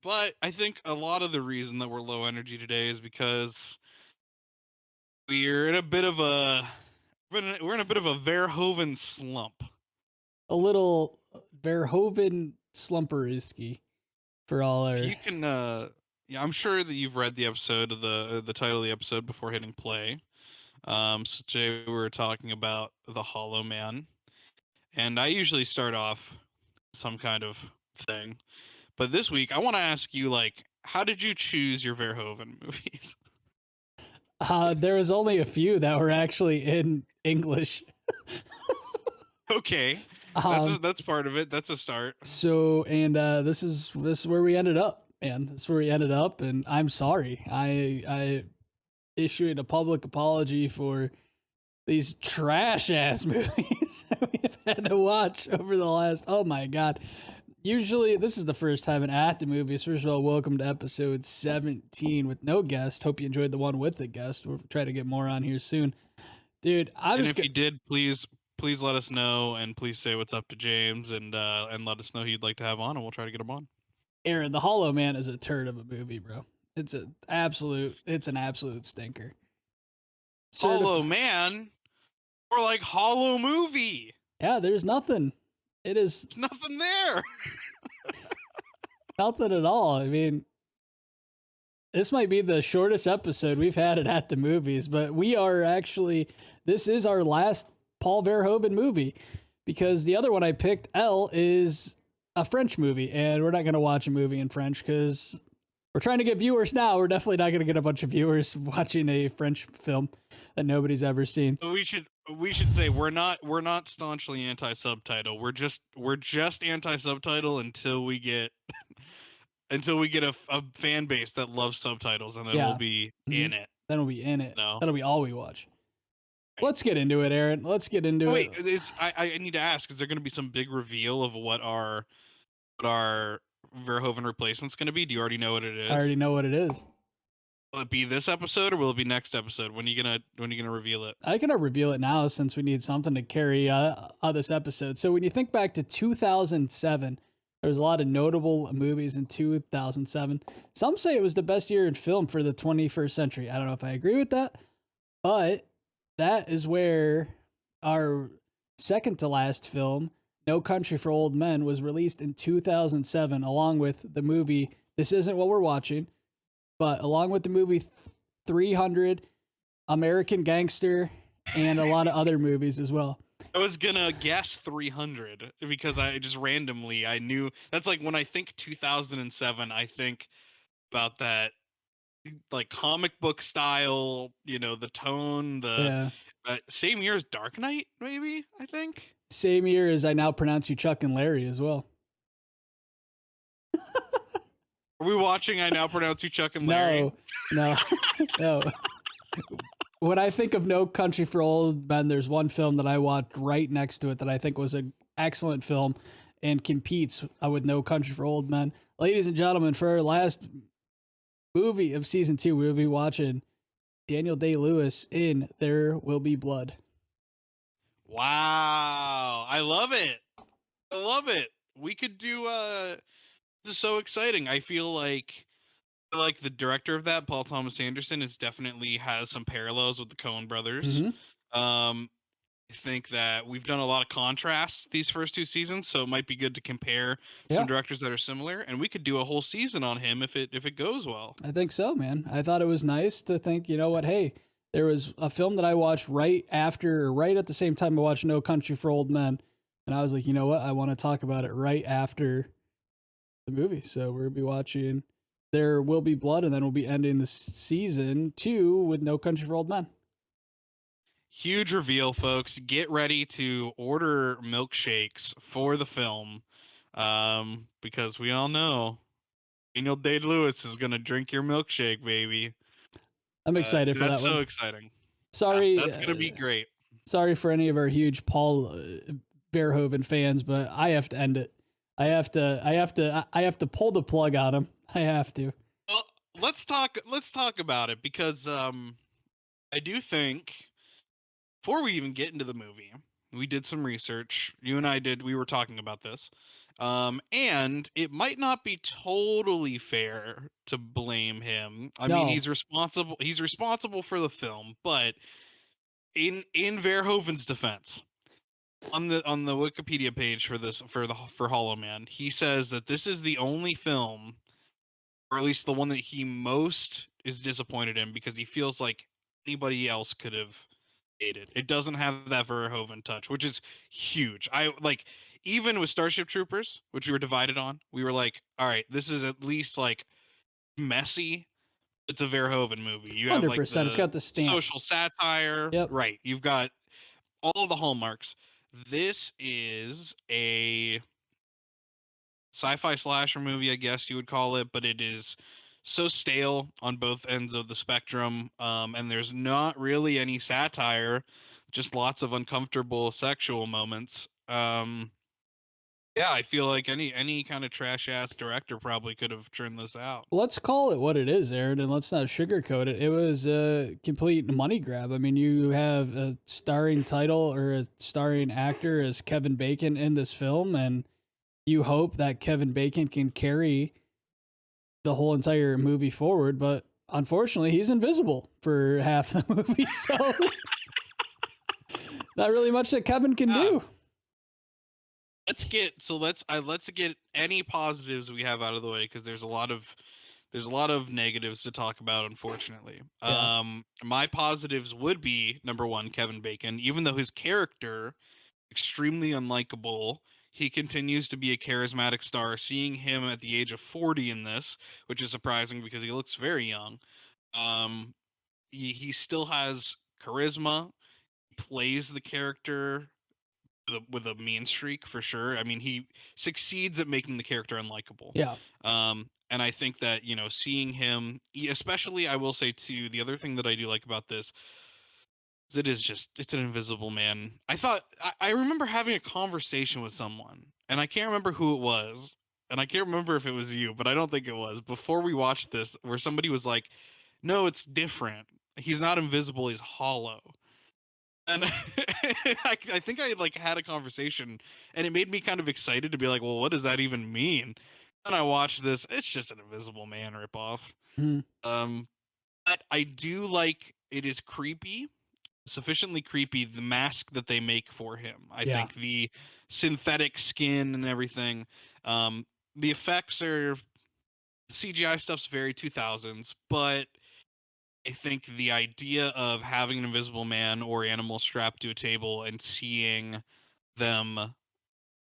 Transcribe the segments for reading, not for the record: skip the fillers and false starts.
But I think a lot of the reason that we're low energy today is because we're in a bit of a we're in a bit of a Verhoeven slump. A little Verhoeven slumperisky for all If our. you can, yeah, I'm sure that you've read the episode of the title of the episode before hitting play. So today we were talking about the Hollow Man, and I usually start off some kind of thing, but this week I want to ask you, like, how did you choose your Verhoeven movies? There was only a few that were actually in English. Okay, Um, that's part of it. That's a start. so and this is where we ended up, man. This is where we ended up, and I'm sorry. I issued a public apology for these trash ass movies that we've had to watch over the last. Oh my god. Usually, this is the first time at the movies. First of all, welcome to episode 17 with no guest. Hope you enjoyed the one with the guest. We'll try to get more on here soon. Dude, I'm And just if gonna. you did, please let us know, and please say what's up to James, and let us know who you'd like to have on, and we'll try to get him on. Aaron, The Hollow Man is a turd of a movie, bro. It's an absolute stinker. Hollow Certif- Man, or like Hollow Movie. yeah, there's nothing. It is There's nothing there. nothing at all. I mean, this might be the shortest episode we've had it at the movies, but this is our last Paul Verhoeven movie because the other one I picked, L, is a French movie, and we're not going to watch a movie in French because we're trying to get viewers now. We're definitely not going to get a bunch of viewers watching a French film that nobody's ever seen. We should say we're not staunchly anti-subtitle. We're just anti-subtitle until we get a fan base that loves subtitles, and then we'll Yeah. be Mm-hmm. in it. Then we'll be in it. No. That'll be all we watch. Let's get into it, Aaron. Let's get into Wait, it. I need to ask: is there going to be some big reveal of what our Verhoeven replacement's going to be? Do you already know what it I already is? know what it is. Will it be this episode or will it be next episode? When are you gonna reveal it? I can reveal it now since we need something to carry this episode. So when you think back to 2007, there was a lot of notable movies in 2007. Some say it was the best year in film for the 21st century. I don't know if I agree with that, but that is where our second to last film, No Country for Old Men, was released in 2007, along with the movie This Isn't What We're Watching, but along with the movie 300, American Gangster, and a lot of other movies as well. I was gonna guess 300 because I just randomly I knew that's like when I think 2007, I think about that like comic book style, the tone, the Yeah. same year as Dark Knight, maybe I think. Same year as I Now Pronounce You Chuck and Larry as well. Are we watching I Now Pronounce You Chuck and Larry? No, no. When I think of No Country for Old Men, there's one film that I watched right next to it that I think was an excellent film and competes with No Country for Old Men. Ladies and gentlemen, for our last movie of season 2, we'll be watching Daniel Day-Lewis in There Will Be Blood. Wow, I love it. I love it. We could do this is so exciting. I feel like the director of that, Paul Thomas Anderson, is definitely has some parallels with the Coen brothers. Mm-hmm. Um, I think that we've done a lot of contrasts these first two seasons, so it might be good to compare some Yeah, directors that are similar, and we could do a whole season on him if it goes well. I think so, man. I thought it was nice to think, you know what, hey, there was a film that I watched right after, or right at the same time I watched No Country for Old Men. And I was like, you know what? I want to talk about it right after the movie. So we're going to be watching There Will Be Blood, and then we'll be ending the season 2 with No Country for Old Men. Huge reveal, folks. Get ready to order milkshakes for the film, because we all know Daniel Day-Lewis is gonna drink your milkshake, baby. I'm excited for That's that so one. exciting. Yeah, Sorry, that's gonna be great. sorry for any of our huge Paul Verhoeven fans, but I have to end it. I have to pull the plug on him. I have to. Well, let's talk about it because I do think before we even get into the movie, we did some research. You and I did. We were talking about this, And it might not be totally fair to blame him. I mean, No, he's responsible for the film, but in Verhoeven's defense, on the Wikipedia page for Hollow Man, he says that this is the only film, or at least the one that he most is disappointed in, because he feels like anybody else could have made it. It doesn't have that Verhoeven touch, which is huge. I like, even with Starship Troopers, which we were divided on, we were like, all right, this is at least like messy. It's a Verhoeven movie. You have like 100%. It's the got the stamp. social satire, Yep. right? You've got all the hallmarks. This is a sci-fi slasher movie, I guess you would call it, but it is so stale on both ends of the spectrum, and there's not really any satire, just lots of uncomfortable sexual moments. Yeah, I feel like any kind of trash ass director probably could have turned this out. Let's call it what it is, Aaron, and let's not sugarcoat it. It was a complete money grab. I mean, you have a starring title or a starring actor as Kevin Bacon in this film, and you hope that Kevin Bacon can carry the whole entire movie forward. But unfortunately, he's invisible for half the movie, so not really much that Kevin can Ah, do. let's get any positives we have out of the way, because there's a lot of negatives to talk about, unfortunately. Yeah, My positives would be, number one, Kevin Bacon. Even though his character extremely unlikable, he continues to be a charismatic star. Seeing him at the age of 40 in this, which is surprising because he looks very young. Um, he still has charisma, plays the character with a mean streak for sure. I mean, he succeeds at making the character unlikable. yeah, And I think that, seeing him, especially, I will say too, the other thing that I do like about this is it's an invisible man. I remember having a conversation with someone, and I can't remember who it was, and I can't remember if it was you, but I don't think it was, before we watched this, where somebody was like, no, it's different. He's not invisible, he's hollow. And I think I like had a conversation, and it made me kind of excited to be like, well, what does that even mean? And I watched this, it's just an Invisible Man ripoff. mhm, Um, but I do like, it is creepy, sufficiently creepy, the mask that they make for him. I yeah, think the synthetic skin and everything, the effects are, CGI stuff's very 2000s, but I think the idea of having an invisible man or animal strapped to a table and seeing them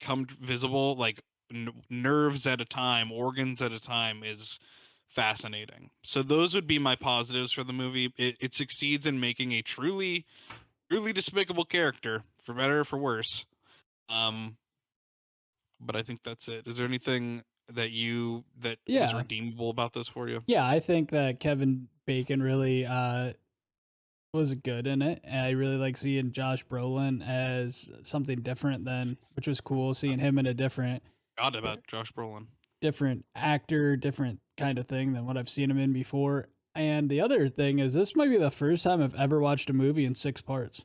come visible, like nerves at a time, organs at a time, is fascinating. So those would be my positives for the movie. It succeeds in making a truly despicable character, for better or for worse. Um, but I think that's it. Is there anything that was yeah, redeemable about this for you? yeah. I think that Kevin Bacon really was good in it. And I really like seeing Josh Brolin as something different than, which was cool seeing him in a God, about Josh Brolin. different actor, different kind of thing than what I've seen him in before. And the other thing is, this might be the first time I've ever watched a movie in 6 parts.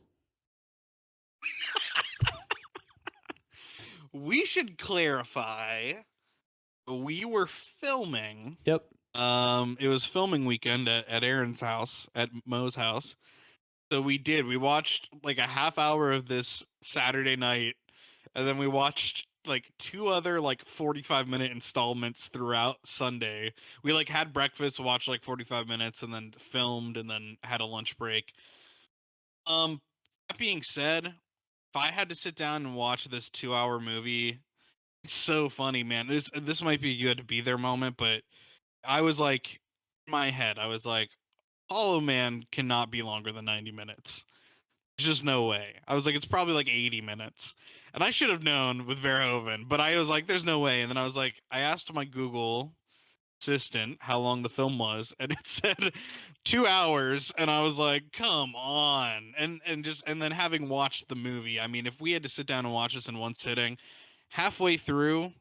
We should clarify. We were filming. Yep. It was filming weekend at Aaron's house, at Mo's house. So we watched like a half hour of this Saturday night, and then we watched like two other like 45-minute installments throughout Sunday. We like had breakfast, watched like 45 minutes, and then filmed, and then had a lunch break. Um, that being said, if I had to sit down and watch this 2-hour movie, it's so funny, man. This might be a you had to be there moment, but I was like, in my head, I was like, Hollow Man cannot be longer than 90 minutes. There's just no way. I was like, it's probably like 80 minutes. And I should have known with Verhoeven, but I was like, there's no way. And then I was like, I asked my Google assistant how long the film was, and it said 2 hours. And I was like, come on. And then having watched the movie, I mean, if we had to sit down and watch this in one sitting, halfway through,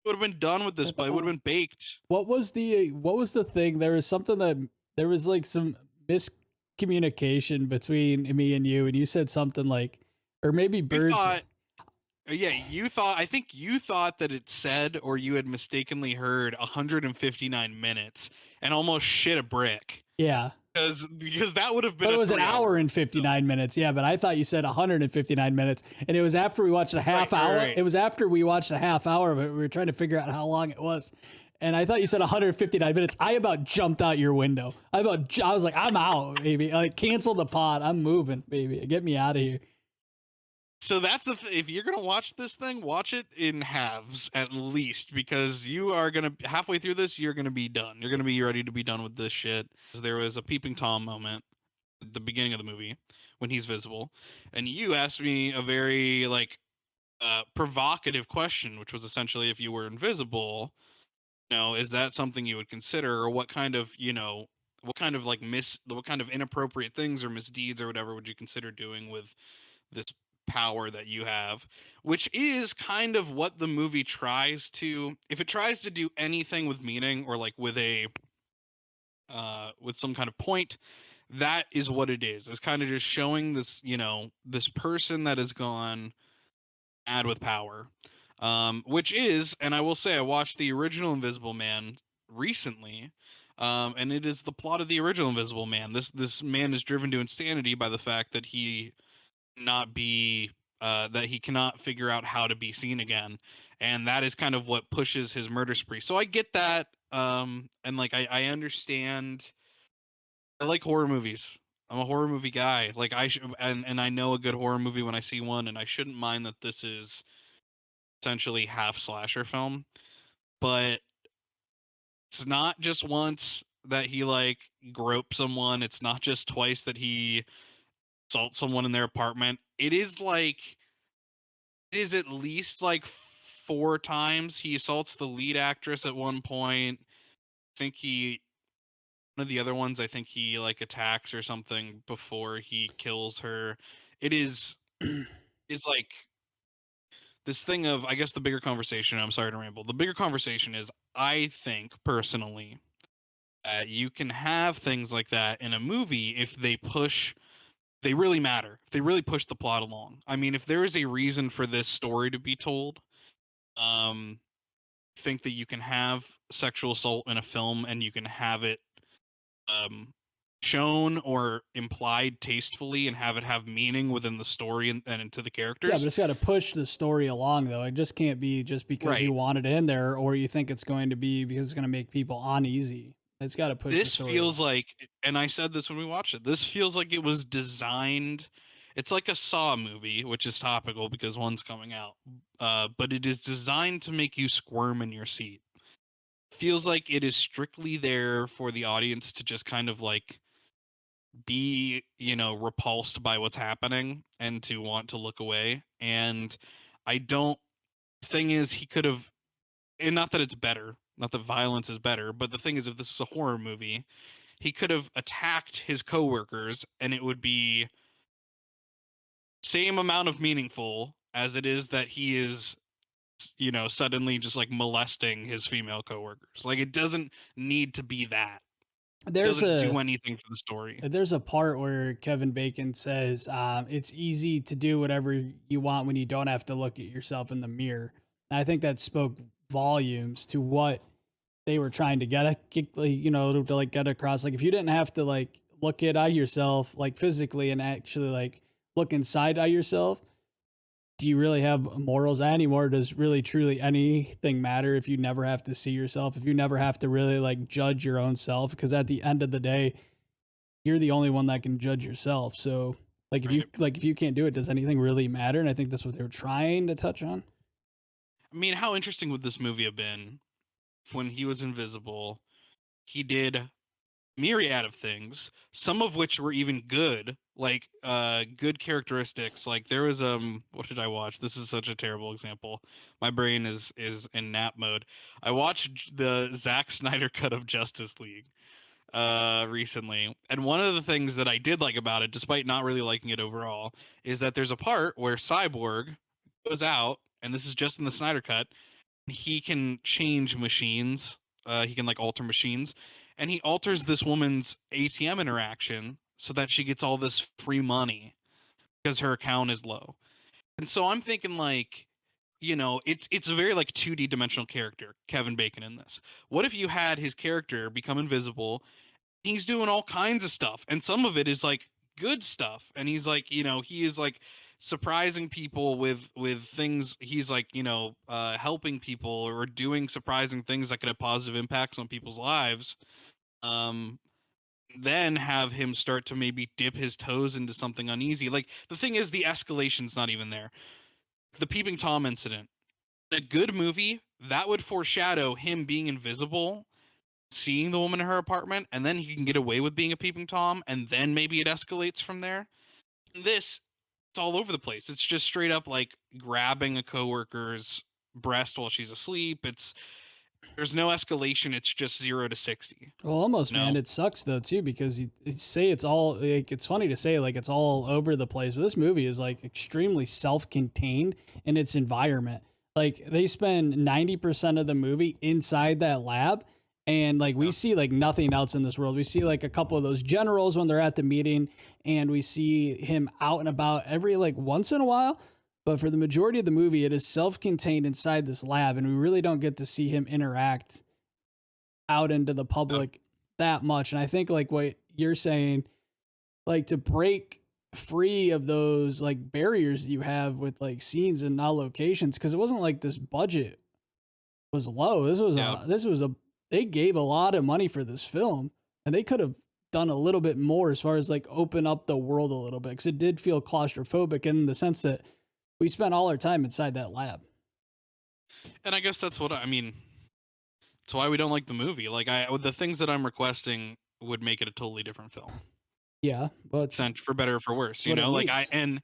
would have been done with this, but it would have been baked. What was the thing? There was something that there was like some miscommunication between me and you said something like, or maybe We birds. thought Yeah, I think you thought that it said, or you had mistakenly heard 159 minutes and almost shit a brick Yeah. because that would have been But it a was an 3 hour hour and film. 59 minutes. Yeah, but I thought you said 159 minutes. And it was after we watched a Right, half right, hour. right. It was after we watched a half hour of it. We were trying to figure out how long it was. And I thought you said 159 minutes. I about jumped out your window. I was like, I'm out, baby. Like, cancel the pod. I'm moving, baby. Get me out of here. So that's if you're gonna watch this thing, watch it in halves at least, because you are gonna halfway through this, you're gonna be done. You're gonna be ready to be done with this shit. There was a peeping tom moment at the beginning of the movie when he's visible, and you asked me a very like provocative question, which was essentially if you were invisible, is that something you would consider, or what kind of what kind of what kind of inappropriate things or misdeeds or whatever would you consider doing with this power that you have, which is kind of what the movie tries to, if it tries to do anything with meaning or like with a with some kind of point, that is what it is. It's kind of just showing this, this person that has gone mad with power. Which is, and I will say I watched the original Invisible Man recently. And it is the plot of the original Invisible Man. This man is driven to insanity by the fact that he cannot figure out how to be seen again, and that is kind of what pushes his murder spree. So I get that, and like I understand. I like horror movies. I'm a horror movie guy. Like and I know a good horror movie when I see one, and I shouldn't mind that this is essentially half slasher film, but it's not just once that he like gropes someone. It's not just twice that he assaults someone in their apartment. It is at least like 4 times he assaults the lead actress at one point. I think he one of the other ones I think he like attacks or something before he kills her. It is like this thing of, I guess the bigger conversation, I'm sorry to ramble. The bigger conversation is, I think personally you can have things like that in a movie if they really matter. If they really push the plot along. I mean, if there is a reason for this story to be told, um think that you can have sexual assault in a film and you can have it um, shown or implied tastefully and have it have meaning within the story and into the Yeah, but characters. it's got to push the story along, though. It just can't be just because you Right. want it in there or you think it's going to be because it's going to make people uneasy. It's got to push the This story feels along. like, and I said this when we watched it, this feels like it was designed. It's like a Saw movie, which is topical because one's coming out, but it is designed to make you squirm in your seat. Feels like it is strictly there for the audience to just kind of like be, repulsed by what's happening and to want to look away. And I don't thing is he could have, and not that it's better, not that violence is better, but the thing is if this is a horror movie, he could have attacked his coworkers and it would be same amount of meaningful as it is that he is suddenly just like molesting his female coworkers. Like it doesn't need to be that. It There's doesn't a do anything for the story. There's a part where Kevin Bacon says, "It's easy to do whatever you want when you don't have to look at yourself in the mirror." And I think that spoke volumes to what they were trying to to like get across. Like, if you didn't have to like look at yourself like physically and actually like look inside at yourself, do you really have morals anymore? Does really truly anything matter if you never have to see yourself? If you never have to really like judge your own self? Because at the end of the day, you're the only one that can judge yourself. So Right. if you can't do it, does anything really matter? And I think that's what they were trying to touch on. I mean, how interesting would this movie have been if when he was invisible, he did myriad of things, some of which were even good, like good characteristics. Like there was what did I watch? This is such a terrible example. My brain is in nap mode. I watched the Zack Snyder cut of Justice League recently, and one of the things that I did like about it, despite not really liking it overall, is that there's a part where Cyborg goes out, and this is just in the Snyder cut, he can change machines. He can like alter machines, and he alters this woman's ATM interaction so that she gets all this free money because her account is low. And so I'm thinking like, it's a very like 2D dimensional character, Kevin Bacon in this. What if you had his character become invisible? He's doing all kinds of stuff, and some of it is like good stuff, and he's like, he is like surprising people with things. He's like, helping people or doing surprising things that could have positive impacts on people's lives. Um, then have him start to maybe dip his toes into something uneasy. Like the thing is, the escalation's not even there. The peeping tom incident, a good movie that would foreshadow him being invisible, seeing the woman in her apartment, and then he can get away with being a peeping tom, and then maybe it escalates from there. In this, it's all over the place. It's just straight up like grabbing a coworker's breast while she's asleep. There's no escalation. It's just 0 to 60. Well, almost, man. No, It sucks though too because you say it's all like it's funny to say like it's all over the place, but this movie is like extremely self-contained in its environment. Like they spend 90% of the movie inside that lab, and like we no. see like nothing else in this world. We see like a couple of those generals when they're at the meeting, and we see him out and about every like once in a while. But for the majority of the movie, it is self-contained inside this lab, and we really don't get to see him interact out into the no. public that much. And I think like what you're saying, like to break free of those like barriers that you have with like scenes and now locations, because it wasn't like this budget was low. Yeah. This was a they gave a lot of money for this film, and they could have done a little bit more as far as like open up the world a little bit because it did feel claustrophobic in the sense that we spent all our time inside that lab. And I guess that's what I mean. That's why we don't like the movie. Like the things that I'm requesting would make it a totally different film. Yeah, but Sent for better or for worse, what it like needs.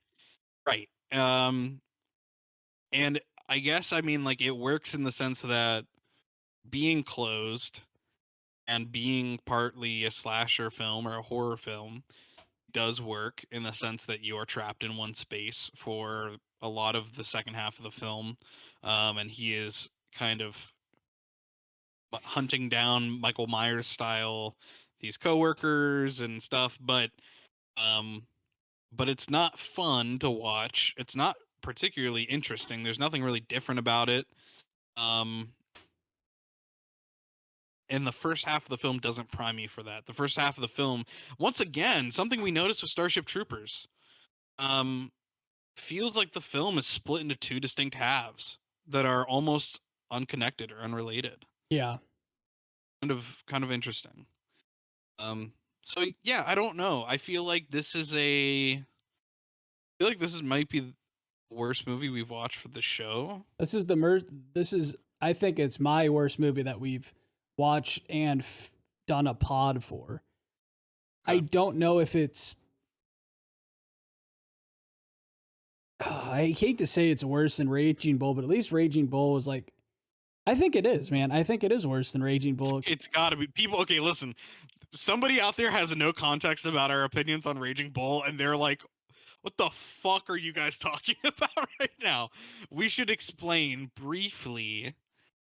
right. And I guess I mean like it works in the sense that being closed and being partly a slasher film or a horror film does work in the sense that you are trapped in one space for a lot of the second half of the film. And he is kind of hunting down Michael Myers style these coworkers and stuff, um but it's not fun to watch. It's not particularly interesting. There's nothing really different about it. Um and the first half of the film doesn't prime you for that. The first half of the film, once again, something we noticed with Starship Troopers, um, feels like the film is split into two distinct halves that are almost unconnected or unrelated. Yeah. Kind of interesting. So yeah, I don't know. I feel like this might be the worst movie we've watched for the show. This is I think it's my worst movie that we've watched and done a pod for. I Okay. don't know if it's I hate to say it's worse than Raging Bull, but at least Raging Bull was like I think it is, man. I think it is worse than Raging Bull. It's got to be people. Okay, listen. Somebody out there has no context about our opinions on Raging Bull, and they're like, "What the fuck are you guys talking about right now?" We should explain briefly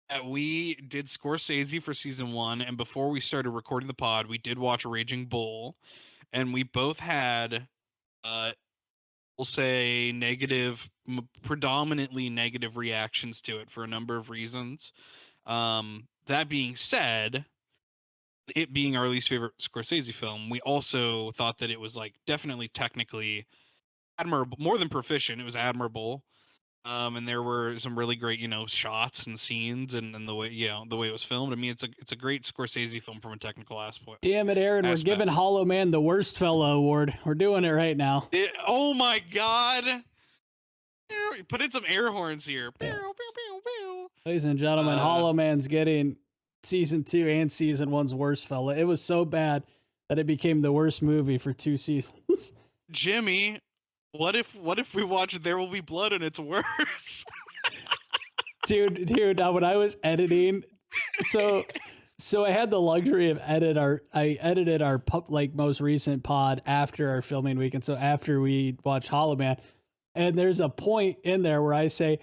that we did Scorsese for season one, and before we started recording the pod, we did watch Raging Bull, and we both had, uh, we'll say, predominantly negative reactions to it for a number of reasons. That being said, it being our least favorite Scorsese film, we also thought that it was like definitely technically admirable, more than proficient. It was admirable. And there were some really great, shots and scenes and the way, the way it was filmed. I mean, it's a great Scorsese film from a technical aspect. Damn it, Aaron, we're giving Hollow Man the worst fellow award. We're doing it right now. Oh my god! Put in some air horns here. Yeah. Ladies and gentlemen, Hollow Man's getting season 2 and season 1's worst fella. It was so bad that it became the worst movie for 2 seasons. Jimmy, what if we watch There Will Be Blood and it's worse? dude, now when I was editing, so I had the luxury of I edited our most recent pod after our filming week, and so after we watched Hollow Man, and there's a point in there where I say,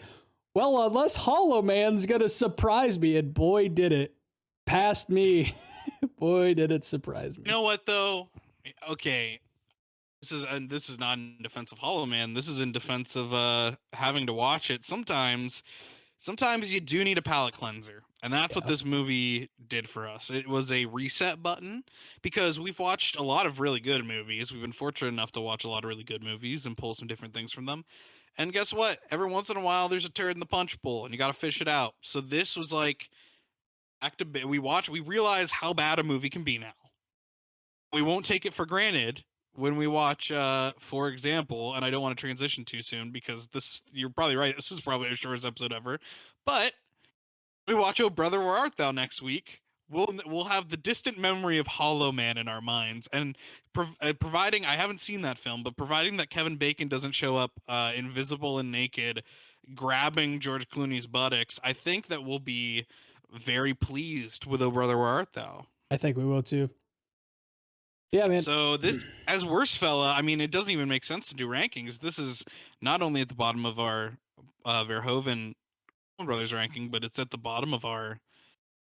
well, unless Hollow Man's gonna surprise me, and boy did it. Past me. Boy did it surprise me. You know what though? Okay. this is not in defense of Hollow Man. This is in defense of having to watch it. Sometimes you do need a palate cleanser. And that's what Yeah, this movie did for us. It was a reset button because we've watched a lot of really good movies. We've been fortunate enough to watch a lot of really good movies and pull some different things from them. And guess what? Every once in a while, there's a turd in the punch bowl, and you got to fish it out. So this was like we realize how bad a movie can be now. We won't take it for granted when we watch, for example, and I don't want to transition too soon because you're probably right. This is probably the shortest episode ever, but we watch Oh Brother Where Art Thou next week. We'll have the distant memory of Hollow Man in our minds, and providing I haven't seen that film, but providing that Kevin Bacon doesn't show up invisible and naked, grabbing George Clooney's buttocks, I think that we'll be very pleased with Oh Brother Where Art Thou. I think we will too. Yeah, man. So this, as worst fella, I mean, it doesn't even make sense to do rankings. This is not only at the bottom of our Verhoeven Brothers ranking, but it's at the bottom of our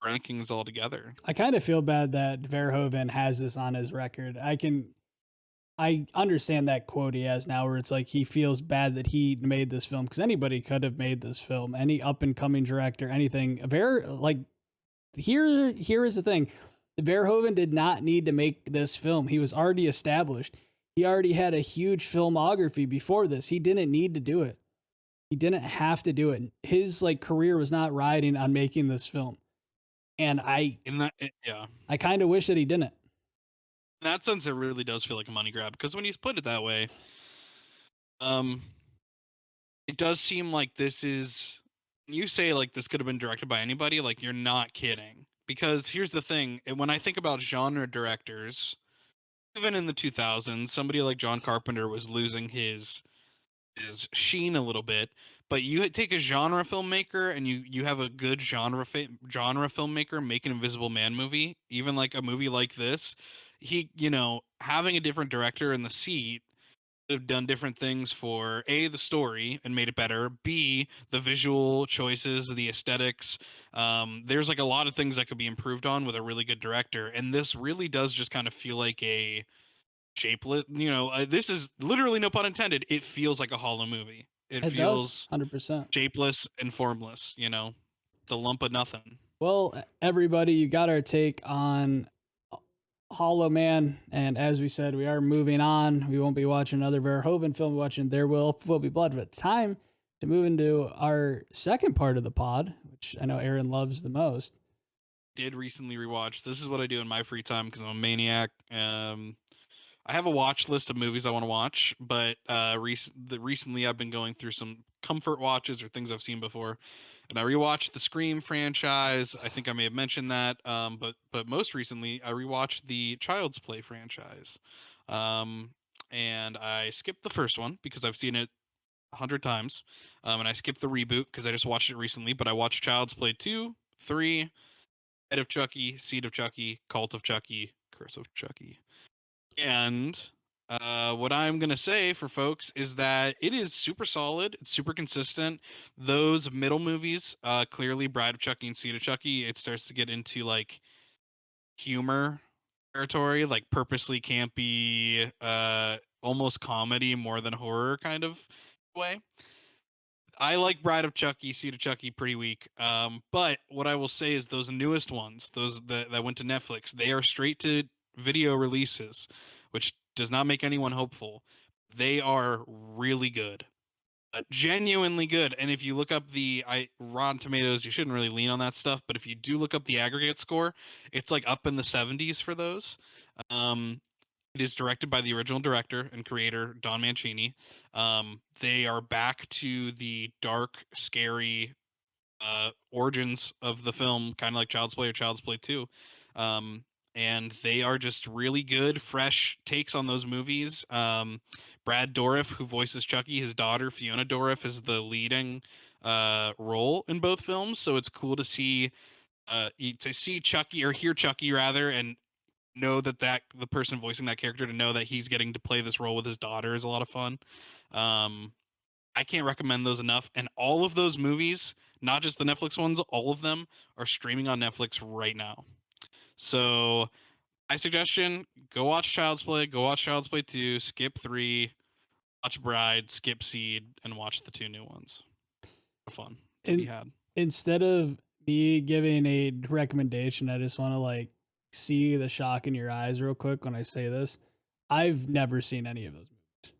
rankings altogether. I kind of feel bad that Verhoeven has this on his record. I understand that quote he has now where it's like he feels bad that he made this film because anybody could have made this film. Any up and coming director, anything. Here is the thing. Verhoeven did not need to make this film. He was already established. He already had a huge filmography before this. He didn't need to do it. He didn't have to do it. His career was not riding on making this film. And Yeah, I kind of wish that he didn't. in that sense, it really does feel like a money grab because when you put it that way, um, it does seem like this is. You say like this could have been directed by anybody, like you're not kidding. Because here's the thing: when I think about genre directors, even in the 2000s, somebody like John Carpenter was losing his sheen a little bit. But you take a genre filmmaker and you have a good genre filmmaker make an Invisible Man movie, even like a movie like this. Having a different director in the seat have done different things for A, the story and made it better, B, the visual choices, the aesthetics. There's like a lot of things that could be improved on with a really good director, and this really does just kind of feel like a shapeless. This is literally no pun intended. It feels like a hollow movie. It It does, feels 100%. shapeless and formless. The lump of nothing. Well, everybody, you got our take on Hollow Man, and as we said, we are moving on. We won't be watching another Verhoeven film. We're watching Will Be Blood, but it's time to move into our second part of the pod, which I know Aaron loves the most. Did recently rewatch. This is what I do in my free time because I'm a maniac. I have a watch list of movies I want to watch, but recently I've been going through some comfort watches or things I've seen before, and I rewatched the Scream franchise. I think I may have mentioned that, but most recently I rewatched the Child's Play franchise, um, and I skipped the first one because I've seen it 100 times, and I skipped the reboot because I just watched it recently. But I watched Child's Play 2, 3, Head of Chucky, Seed of Chucky, Cult of Chucky, Curse of Chucky. And what I'm going to say for folks is that it is super solid. It's super consistent. Those middle movies, clearly Bride of Chucky and Seed of Chucky, it starts to get into like humor territory, like purposely campy, almost comedy more than horror kind of way. I like Bride of Chucky, Seed of Chucky pretty weak. But what I will say is those newest ones, those that went to Netflix, they are straight to video releases, which does not make anyone hopeful. They are really good. Genuinely good. And if you look up Rotten Tomatoes, you shouldn't really lean on that stuff, but if you do look up the aggregate score, it's like up in the 70s for those. Um, it is directed by the original director and creator, Don Mancini. They are back to the dark, scary origins of the film, kind of like Child's Play or Child's Play 2. And they are just really good, fresh takes on those movies. Brad Dourif, who voices Chucky, his daughter, Fiona Dourif, is the leading role in both films. So it's cool to see Chucky or hear Chucky rather, and know that the person voicing that character, to know that he's getting to play this role with his daughter, is a lot of fun. I can't recommend those enough. And all of those movies, not just the Netflix ones, all of them are streaming on Netflix right now. So My suggestion: go watch Child's Play. Go watch Child's Play 2. Skip 3. Watch Bride. Skip Seed, and watch the two new ones. Fun to be And had. instead of me giving a recommendation, I just want to like see the shock in your eyes real quick when I say this. I've never seen any of those movies.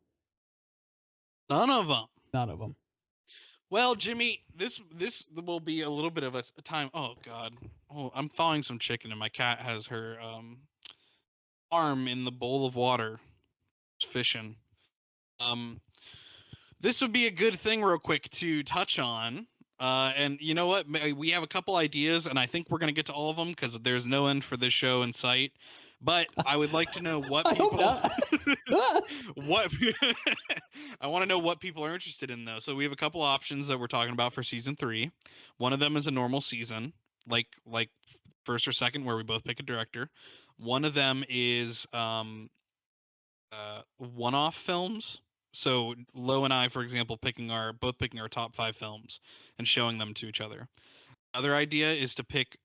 None of them. None of them. Well, Jimmy, this will be a little bit of a time. Oh God. Oh, I'm thawing some chicken, and my cat has her arm in the bowl of water, fishing. Um, this would be a good thing, real quick, to touch on. And you know what? We have a couple ideas, and I think we're gonna get to all of them because there's no end for this show in sight. But I would like to know what I hope people, not. Ah! what I want to know what people are interested in, though. So we have a couple options that we're talking about for season 3. One of them is a normal season, like first or second, where we both pick a director. One of them is one-off films. So Lo and I, for example, picking our top 5 films and showing them to each other. Other idea is to pick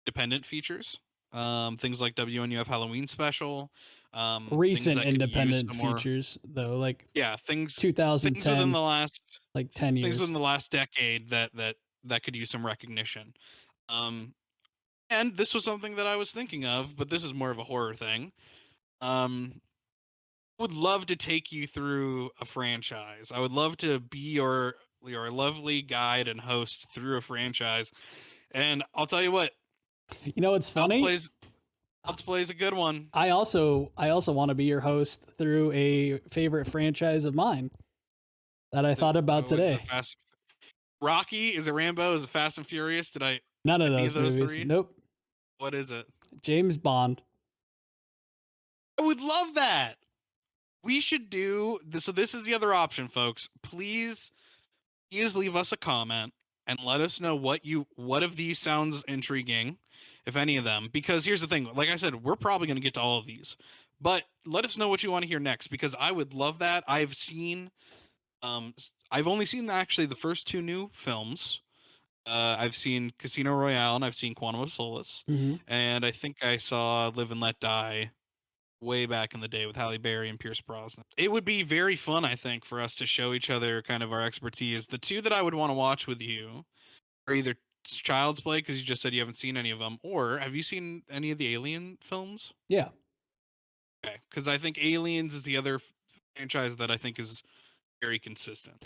dependent features, things like WNUF Halloween special, things Recent that could use independent some more, features though, like yeah, things within 2010, the last like 10 things years. within the last decade that could use some recognition. Um, and this was something that I was thinking of, but this is more of a horror thing. Um, would love to take you through a franchise. I would love to be your lovely guide and host through a franchise. And I'll tell you what, You know what's Child's funny? Play's Child's Play is a good one. I also want to be your host through a favorite franchise of mine that I thought about What is it? today. Fast Rocky? Is it Rambo? Is it Fast and Furious? Did I None of any of those those movies. three? Nope. What is it? James Bond. I would love that. We should do this. So this is the other option, folks. Please leave us a comment and let us know what of these sounds intriguing, if any of them. Because here's the thing, like I said, we're probably going to get to all of these, but let us know what you want to hear next, because I would love that. I've only seen actually the first 2 new films. I've seen Casino Royale and I've seen Quantum of Solace, Hmm. and I think I saw Live and Let Die way back in the day with Halle Berry and Pierce Brosnan. It would be very fun, I think, for us to show each other kind of our expertise. The 2 that I would want to watch with you are either Child's Play, because you just said you haven't seen any of them, or have you seen any of the Alien films? Yeah. Okay, because I think Aliens is the other franchise that I think is very consistent.